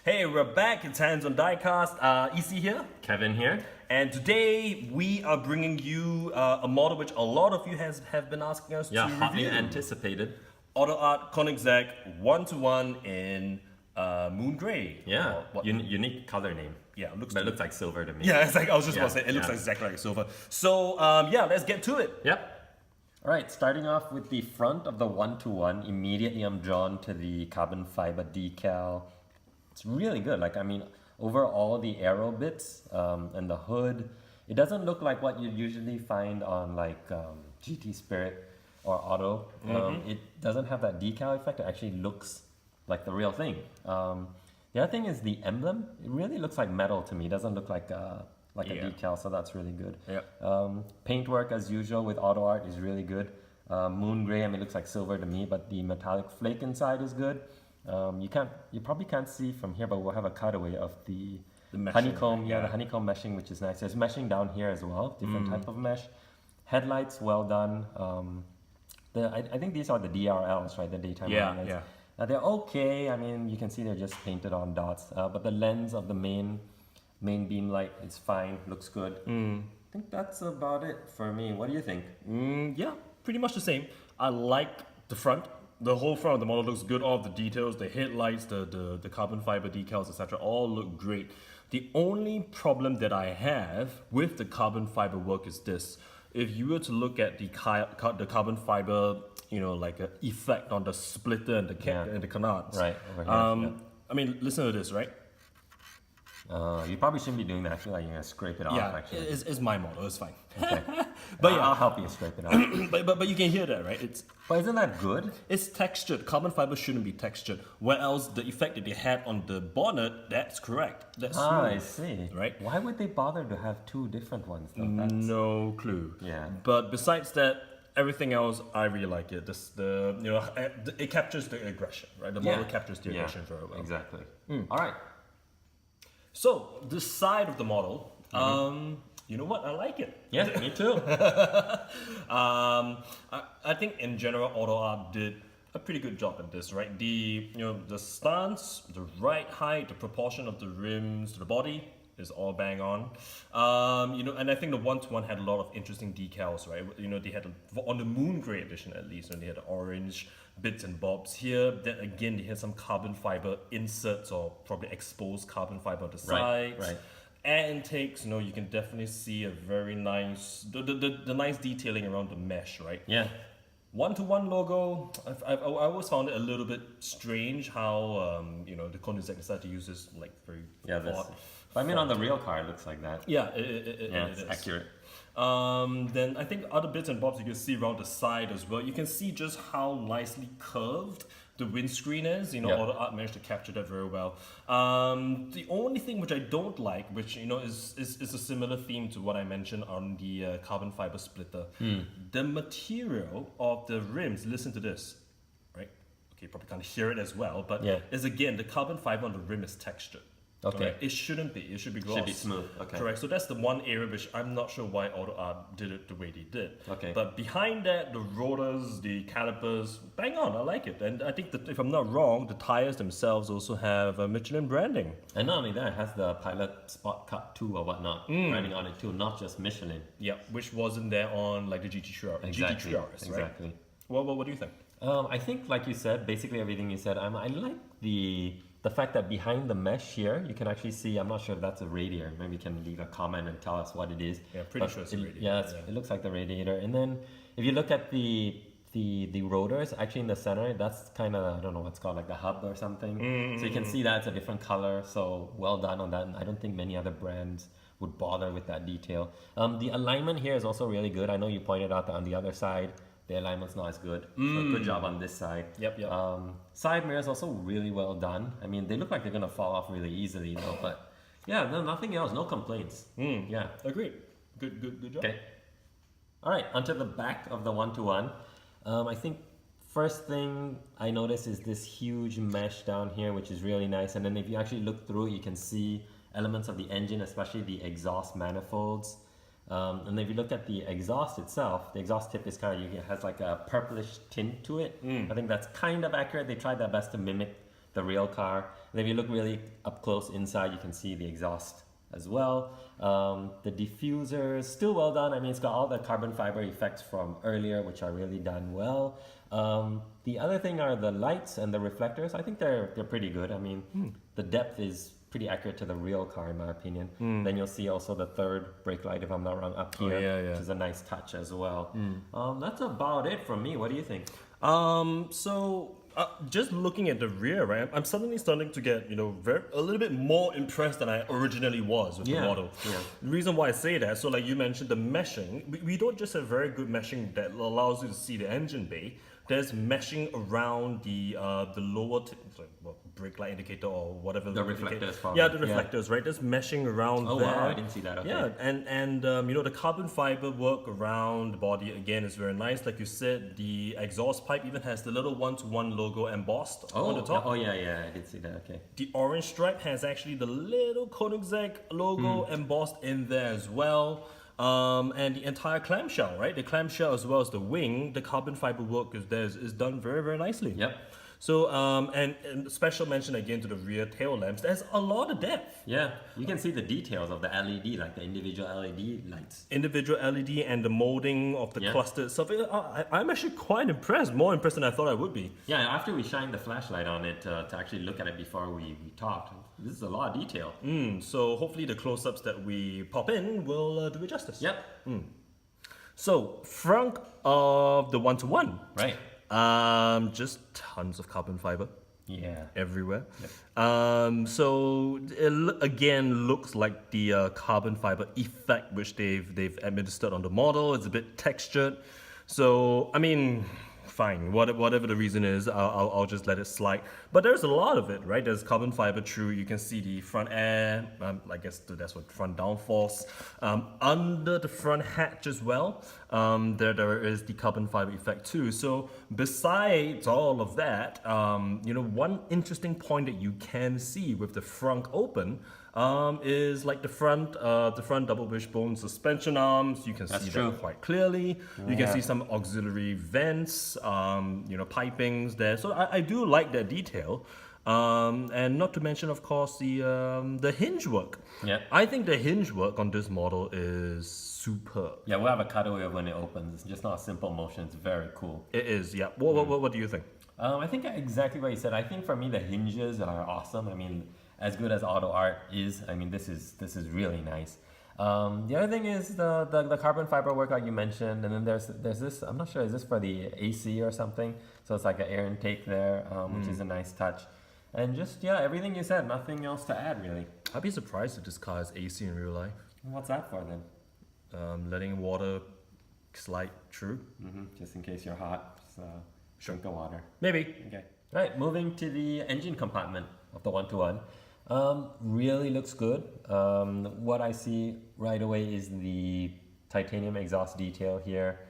Hey, we're back. It's Hands on Diecast. EC here. Kevin here. And today we are bringing you a model which a lot of you have been asking us to hotly review. anticipated. Autoart Koenigsegg One in Moon Grey. Yeah, Or what- unique color name. Yeah, it looks. But it looks like silver to me. Yeah, it's like I was just about to say. It looks yeah. like exactly like silver. So let's get to it. Yep. All right, starting off with the front of the 1-to-1, immediately I'm drawn to the carbon fiber decal. It's really good. Like, I mean, over all the aero bits and the hood, it doesn't look like what you'd usually find on like GT Spirit or Auto. It doesn't have that decal effect. It actually looks like the real thing. The other thing is the emblem. It really looks like metal to me. It doesn't look like a decal, so that's really good. Paintwork, as usual, with Autoart is really good. Moon Grey, I mean, it looks like silver to me, but the metallic flake inside is good. You probably can't see from here, but we'll have a cutaway of the meshing, honeycomb. right? The honeycomb meshing, which is nice. There's meshing down here as well, different type of mesh. Headlights, well done. I think these are the DRLs, right? The daytime running lights. They're okay. I mean, you can see they're just painted on dots. But the lens of the main beam light is fine. Looks good. I think that's about it for me. What do you think? Yeah, pretty much the same. I like the front. The whole front of the model looks good. All of the details, the headlights, the carbon fiber decals, etc., all look great. The only problem that I have with the carbon fiber work is this: if you were to look at the carbon fiber, like an effect on the splitter and the canards, Right over here. I mean, listen to this, right? You probably shouldn't be doing that. I feel like you're gonna scrape it off. Yeah, Actually, it's my model. It's fine. okay. But I'll help you scrape it off. but you can hear that, right? But isn't that good? It's textured. Carbon fiber shouldn't be textured. Whereas the effect that they had on the bonnet, that's correct. That's I smooth, see. right? Why would they bother to have two different ones? Though? That's, No clue. Yeah. But besides that, everything else, I really like it. It captures the aggression, right? The model captures the aggression very well. Exactly. All right. So the side of the model, you know what? I like it. Yeah, me too. I think in general, Autoart did a pretty good job at this, right? The stance, the right height, the proportion of the rims to the body is all bang on. And I think the 1-to-1 had a lot of interesting decals, right? They had on the Moon Grey edition at least, and they had the orange bits and bobs here. Then again, they had some carbon fiber inserts or probably exposed carbon fiber on the sides. Right. And intakes, you can definitely see a very nice, the nice detailing around the mesh, right? Yeah. 1-to-1 logo, I always found it a little bit strange how, the Koenigsegg decided to use this like very odd. But I mean, on the real car, it looks like that. Yeah, it is accurate. Then I think other bits and bobs you can see around the side as well. You can see just how nicely curved the windscreen is. Autoart managed to capture that very well. The only thing which I don't like, which is a similar theme to what I mentioned on the carbon fiber splitter, the material of the rims. Listen to this, right? Okay, you probably can't hear it as well, but is again the carbon fiber on the rim is textured. Okay. Right? It shouldn't be. It should be gloss. Should be smooth. Okay. Correct. So that's the one area which I'm not sure why Autoart did it the way they did. Okay. But behind that, the rotors, the calipers, bang on. I like it. And I think that if I'm not wrong, the tires themselves also have Michelin branding. And not only that, it has the Pilot Spot Cut 2 or whatnot branding on it too, not just Michelin. Yeah, which wasn't there on like the GT Triaris. Exactly. GT Triaris, right? Exactly. Well, what do you think? I think, like you said, basically everything you said. I like the fact that behind the mesh here, you can actually see, I'm not sure if that's a radiator. Maybe you can leave a comment and tell us what it is. Yeah, pretty sure it's a radiator. Yeah, it looks like the radiator. And then if you look at the rotors, actually in the center, that's kind of, I don't know what's called, like the hub or something. So you can see that's a different color. So well done on that. And I don't think many other brands would bother with that detail. The alignment here is also really good. I know you pointed out that on the other side, the alignment's not as good. So good job on this side. Yep. Side mirrors also really well done. I mean, they look like they're gonna fall off really easily though, but yeah, no, nothing else, no complaints. Yeah. Agreed. Good job. Okay. All right, onto the back of the 1-to-1. I think first thing I noticed is this huge mesh down here, which is really nice. And then if you actually look through, you can see elements of the engine, especially the exhaust manifolds. And if you look at the exhaust itself, the exhaust tip is it has like a purplish tint to it. I think that's kind of accurate. They tried their best to mimic the real car. And if you look really up close inside, you can see the exhaust as well. The diffuser is still well done. I mean, it's got all the carbon fiber effects from earlier, which are really done well. The other thing are the lights and the reflectors. I think they're pretty good. I mean, the depth is pretty accurate to the real car, in my opinion. Then you'll see also the third brake light, if I'm not wrong, up here, which is a nice touch as well. That's about it from me. What do you think? Just looking at the rear, right, I'm suddenly starting to get, a little bit more impressed than I originally was with the model. The reason why I say that, so like you mentioned, the meshing, we don't just have very good meshing that allows you to see the engine bay. There's meshing around the lower, brake light indicator or whatever. The reflectors, probably. Yeah, the reflectors, right? There's meshing around there. Oh wow, I didn't see that. Okay. Yeah, and the carbon fiber work around the body again is very nice. Like you said, the exhaust pipe even has the little one-to-one logo embossed on the top. Oh yeah, I did see that. Okay. The orange stripe has actually the little Koenigsegg logo embossed in there as well. And the entire clamshell, right? The clamshell as well as the wing, the carbon fiber work is done very, very nicely. Yep. So, and special mention again to the rear tail lamps. There's a lot of depth. Yeah, you can see the details of the LED, like the individual LED lights. Individual LED and the molding of the cluster itself. I'm actually quite impressed, more impressed than I thought I would be. Yeah, after we shined the flashlight on it to actually look at it before we talked, this is a lot of detail. So hopefully the close-ups that we pop in will do it justice. Yep. So, front of the one-to-one. Right. Just tons of carbon fiber. Yeah. Everywhere. Yep. So it again looks like the carbon fiber effect which they've administered on the model. It's a bit textured. So I mean, fine. Whatever the reason is, I'll just let it slide. But there's a lot of it, right? There's carbon fiber through. You can see the front air. I guess that's what front downforce. Under the front hatch as well. There is the carbon fiber effect too. So besides all of that, one interesting point that you can see with the front open is like the front double wishbone suspension arms. You can see that quite clearly. You can see some auxiliary vents, pipings there. So I do like that detail. And not to mention, of course, the hinge work. Yeah. I think the hinge work on this model is superb. Yeah, we'll have a cutaway when it opens. It's just not a simple motion. It's very cool. It is, yeah. What do you think? I think exactly what you said. I think for me, the hinges are awesome. I mean, as good as Autoart is, I mean, this is really nice. The other thing is the carbon fiber work like you mentioned, and then there's this, I'm not sure, is this for the AC or something? So it's like an air intake there, which is a nice touch. And just, everything you said, nothing else to add really. I'd be surprised if this car has AC in real life. What's that for then? Letting water slide through. Just in case you're hot, just drink the water. Maybe. Okay. All right, moving to the engine compartment of the one-to-one. Really looks good. What I see right away is the titanium exhaust detail here.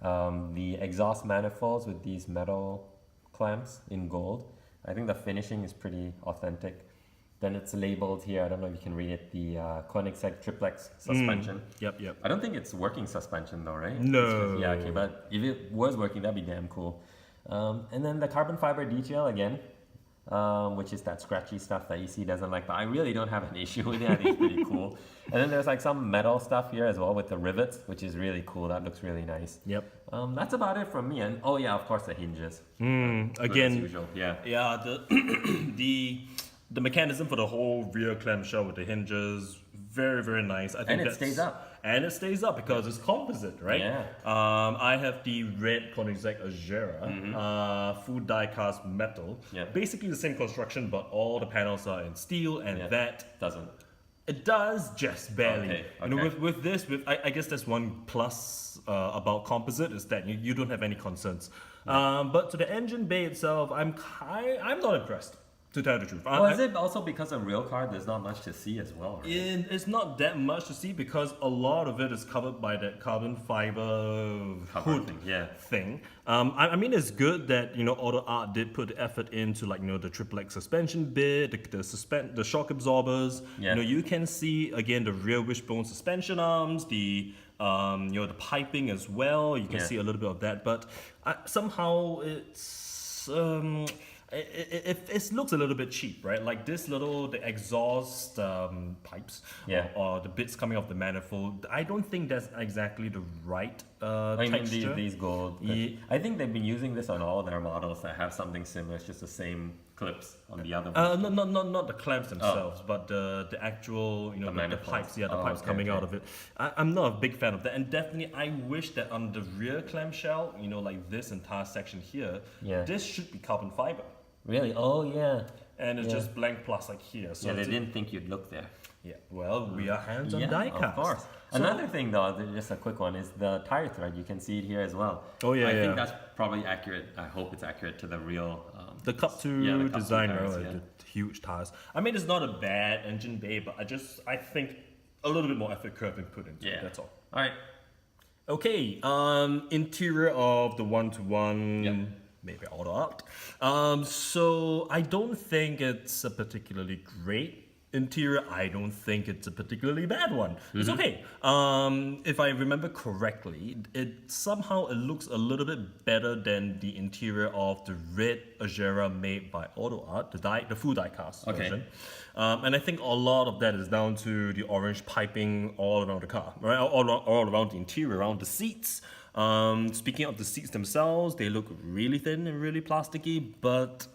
The exhaust manifolds with these metal clamps in gold. I think the finishing is pretty authentic. Then it's labeled here, I don't know if you can read it, the Koenigsegg triplex suspension. Yep. I don't think it's working suspension though, right? No. Yeah, okay, but if it was working, that'd be damn cool. And then the carbon fiber detail again, which is that scratchy stuff that EC doesn't like, but I really don't have an issue with it. I think it's pretty cool. And then there's like some metal stuff here as well with the rivets, which is really cool. That looks really nice. Yep. That's about it from me. And oh yeah, of course the hinges. Again, as usual. Yeah, the mechanism for the whole rear clamshell with the hinges, very, very nice. I think it stays up. And it stays up because it's composite, right? Yeah. I have the red Koenigsegg Agera, full die-cast metal. Yeah. Basically the same construction, but all the panels are in steel, and that doesn't. It does just barely. Okay. With this, I guess that's one plus about composite is that you don't have any concerns. But to the engine bay itself, I'm not impressed. To tell the truth. Is it also because a real car, there's not much to see as well? Right? It's not that much to see because a lot of it is covered by that carbon fiber hood thing. I mean, it's good that Autoart did put effort into the triplex suspension bit, the shock absorbers. Yeah. You can see again the rear wishbone suspension arms, the piping as well. You can see a little bit of that, but somehow it's. it looks a little bit cheap, right? Like the exhaust pipes, Yeah. or the bits coming off the manifold. I don't think that's exactly the right I mean, texture. these gold. Ye- I think they've been using this on all their models that have something similar. It's just the same clips on the other one. not the clamps themselves, but the actual, the manifolds. pipes, the Oh, pipes okay, coming okay. out of it. I'm not a big fan of that, and definitely I wish that on the rear clamshell, like this entire section here, Yeah. this should be carbon fiber, Really? Oh, yeah. and it's Yeah. just blank plastic here. So Yeah, they it's didn't think you'd look there. yeah, well, we are hands on Yeah, diecast. of course. So- Another thing, though, just a quick one, is the tire thread. You can see it here as well. Oh, yeah, I yeah. think that's probably accurate. I hope it's accurate to the real. The Cup 2 Yeah, the Cup 2 design, tires, right? yeah. The huge tires. I mean, it's not a bad engine bay, but I think a little bit more effort could have been put into it. Yeah. That's all. All right. Okay, interior of the 1-to-1, Yep. maybe Autoart. So I don't think it's a particularly great interior. I don't think it's a particularly bad one. It's okay. If I remember correctly, it looks a little bit better than the interior of the red Agera made by Autoart, the full diecast Okay. version. And I think a lot of that is down to the orange piping all around the car, right? All around the interior, around the seats. Speaking of the seats themselves, they look really thin and really plasticky, but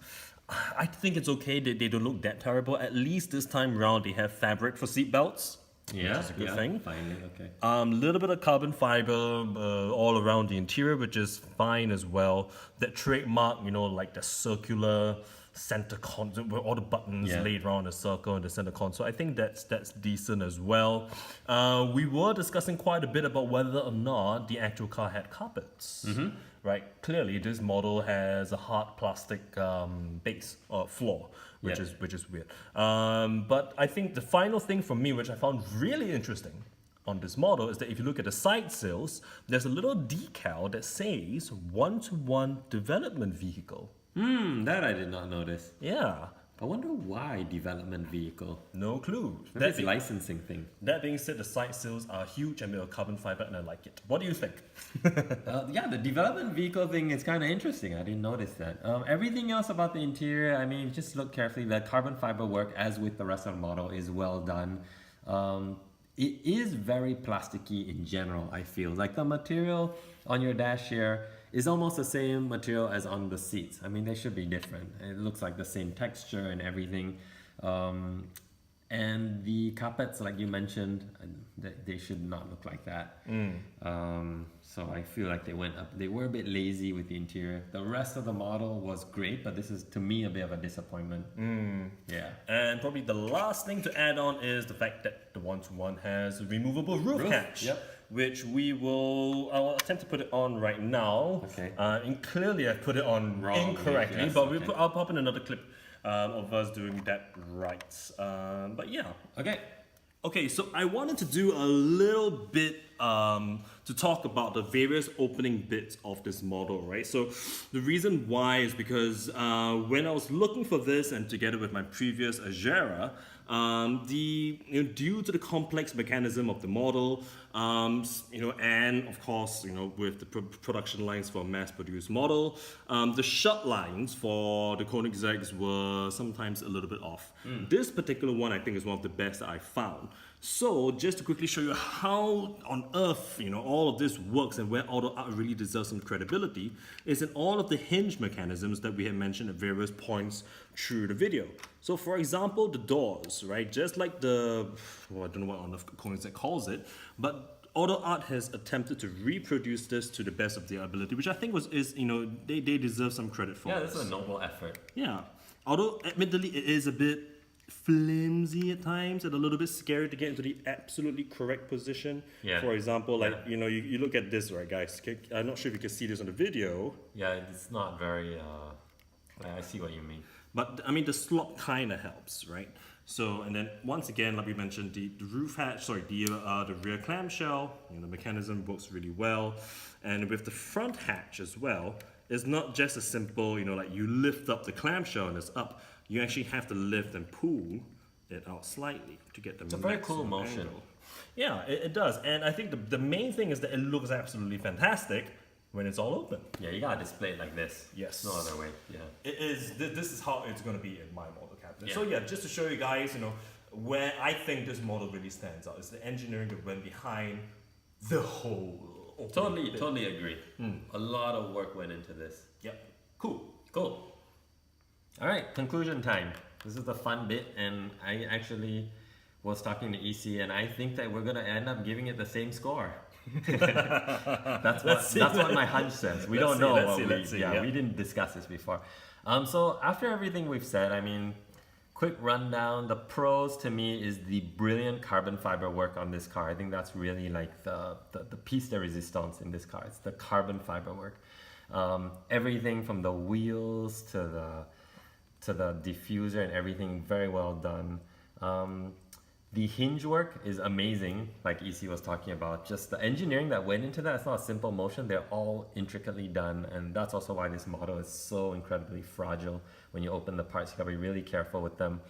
I think it's okay. They don't look that terrible. At least this time around, they have fabric for seat belts. Yeah, which is a good thing. Finally, okay. Little bit of carbon fiber all around the interior, which is fine as well. That trademark, like the circular center console with all the buttons Yeah. laid around a circle in the center console. I think that's decent as well. We were discussing quite a bit about whether or not the actual car had carpets. Right, clearly this model has a hard plastic base or floor, which Yeah. is weird. But I think the final thing for me, which I found really interesting on this model, is that if you look at the side sills, there's a little decal that says 1-to-1 development vehicle. That I did not notice. Yeah, I wonder why development vehicle. no clue. Maybe it's a licensing thing. That being said, the side sills are huge and made of carbon fiber, and I like it. What do you think? Yeah, the development vehicle thing is kind of interesting. I didn't notice that. Everything else about the interior, I mean, just look carefully. The carbon fiber work, as with the rest of the model, is well done. It is very plasticky in general, I feel. Like the material on your dash here is almost the same material as on the seats. I mean, they should be different. It looks like the same texture and everything. And the carpets, like you mentioned, they should not look like that. So I feel like they were a bit lazy with the interior. The rest of the model was great, but this is, to me, a bit of a disappointment. Yeah. And probably the last thing to add on is the fact that the 1-to-1 has a removable roof hatch. Yep. Which I'll attempt to put it on right now. Okay. And clearly I've put it on Wrong, incorrectly, yes, but okay. I'll pop in another clip of us doing that right. But yeah. Okay. Okay, so I wanted to do a little bit to talk about the various opening bits of this model, right? So the reason why is because when I was looking for this, and together with my previous Agera, due to the complex mechanism of the model, and of course, with the production lines for a mass-produced model, the shut lines for the Koenigsegg's were sometimes a little bit off. This particular one, I think, is one of the best that I found. So, just to quickly show you how on earth, all of this works and where Autoart really deserves some credibility, is in all of the hinge mechanisms that we have mentioned at various points through the video. So, for example, the doors, right? Just like I don't know what on the Koenigsegg calls it, but Autoart has attempted to reproduce this to the best of their ability, which I think they deserve some credit for. Yeah, this is a noble effort. Yeah, although admittedly it is a bit flimsy at times and a little bit scary to get into the absolutely correct position. Yeah. For example, you look at this, right, guys? I'm not sure if you can see this on the video, Yeah, it's not very. I see what you mean. but I mean the slot kind of helps, right? So, and then once again, like we mentioned, the roof hatch, the rear clamshell, the mechanism works really well, and with the front hatch as well, it's not just a simple, like you lift up the clamshell and it's up. You actually have to lift and pull it out slightly to get the It's a very cool motion. Yeah, it does. And I think the main thing is that it looks absolutely fantastic when it's all open. Yeah, you gotta display it like this. Yes. No other way. Yeah. It is. This is how it's going to be in my model cabinet. Yeah. So yeah, just to show you guys, where I think this model really stands out is the engineering that went behind the whole. Totally agree. A lot of work went into this. Yep. Cool. All right, conclusion time. This is the fun bit, and I actually was talking to EC, and I think that we're gonna end up giving it the same score. That's what my hunch says. We don't know. Let's see. We didn't discuss this before. So after everything we've said, I mean, quick rundown. The pros to me is the brilliant carbon fiber work on this car. I think that's really like the piece de resistance in this car. It's the carbon fiber work. Everything from the wheels to the diffuser and everything, very well done. The hinge work is amazing, like EC was talking about. Just the engineering that went into that, it's not a simple motion. They're all intricately done, and that's also why this model is so incredibly fragile. When you open the parts, you gotta be really careful with them.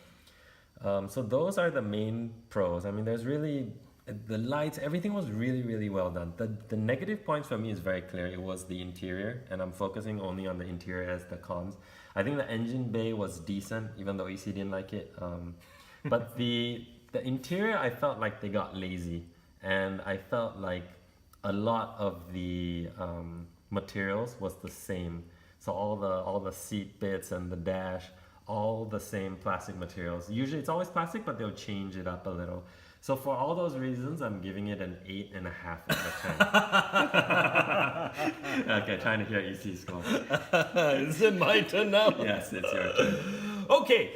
So those are the main pros. I mean, there's really, the lights, everything was really, really well done. The negative points for me is very clear. It was the interior, and I'm focusing only on the interior as the cons. I think the engine bay was decent, even though EC didn't like it. But the interior, I felt like they got lazy, and I felt like a lot of the materials was the same. So all the seat bits and the dash, all the same plastic materials. Usually it's always plastic, but they'll change it up a little. So for all those reasons, I'm giving it an 8.5 out of 10. Okay, trying to hear EC's score. Is it my turn now? Yes, it's your turn. Okay,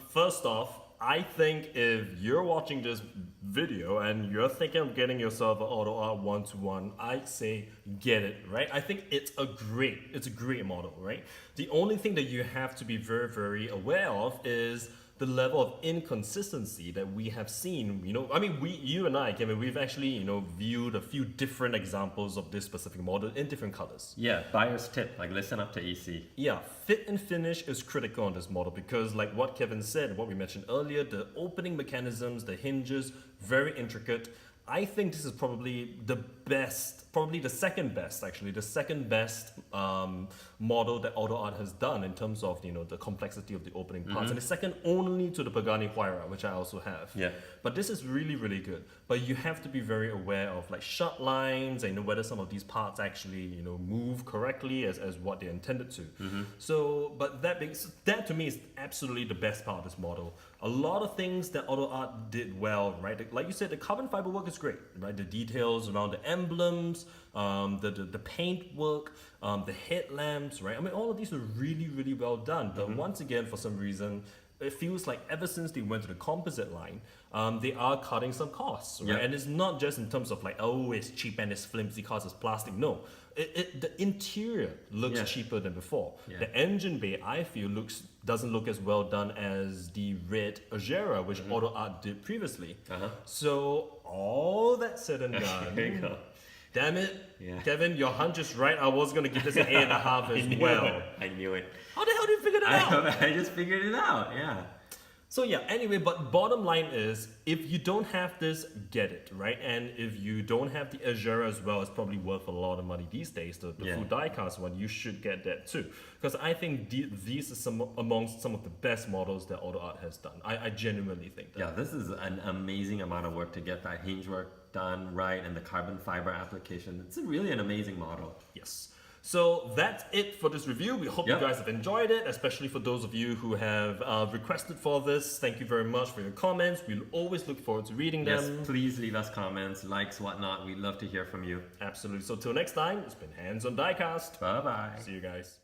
first off, I think if you're watching this video and you're thinking of getting yourself an Autoart 1-to-1, I say get it, right? I think it's a great model, right? The only thing that you have to be very, very aware of is the level of inconsistency that we have seen. I mean, you and I, Kevin, we've actually, viewed a few different examples of this specific model in different colors. Yeah, buyer's tip, like listen up to EC. Yeah, fit and finish is critical on this model because like what Kevin said, what we mentioned earlier, the opening mechanisms, the hinges, very intricate. I think this is probably the second best model that Autoart has done in terms of the complexity of the opening parts, and it's second only to the Pagani Huayra, which I also have. Yeah. But this is really, really good. But you have to be very aware of like shut lines and whether some of these parts actually move correctly as what they're intended to. So, but that to me is absolutely the best part of this model. A lot of things that Autoart did well, right? Like you said, the carbon fiber work is great, right? The details around the emblems, the paint work, the headlamps, right? I mean, all of these are really, really well done. But once again, for some reason, it feels like ever since they went to the composite line, they are cutting some costs, right? And it's not just in terms of like, oh, it's cheap and it's flimsy because it's plastic. No, the interior looks cheaper than before. The engine bay, I feel, doesn't look as well done as the red Agera, which Autoart did previously. So all that said and done, There you go. damn it, Yeah. Kevin, your hunch is right. I was gonna give this an 8.5 as well. I knew it. How the hell did you figure that out? I just figured it out, yeah. So yeah, anyway, but bottom line is, if you don't have this, get it, right? And if you don't have the Agera as well, it's probably worth a lot of money these days, the full diecast one, you should get that too. Because I think these are amongst some of the best models that Autoart has done. I genuinely think that. Yeah, this is an amazing amount of work to get that hinge work done right and the carbon fiber application. It's really an amazing model. Yes. So that's it for this review. We hope you guys have enjoyed it, especially for those of you who have requested for this. Thank you very much for your comments. We'll always look forward to reading them. Yes, please leave us comments, likes, whatnot. We'd love to hear from you. Absolutely. So till next time, it's been Hands on Diecast. Bye-bye. See you guys.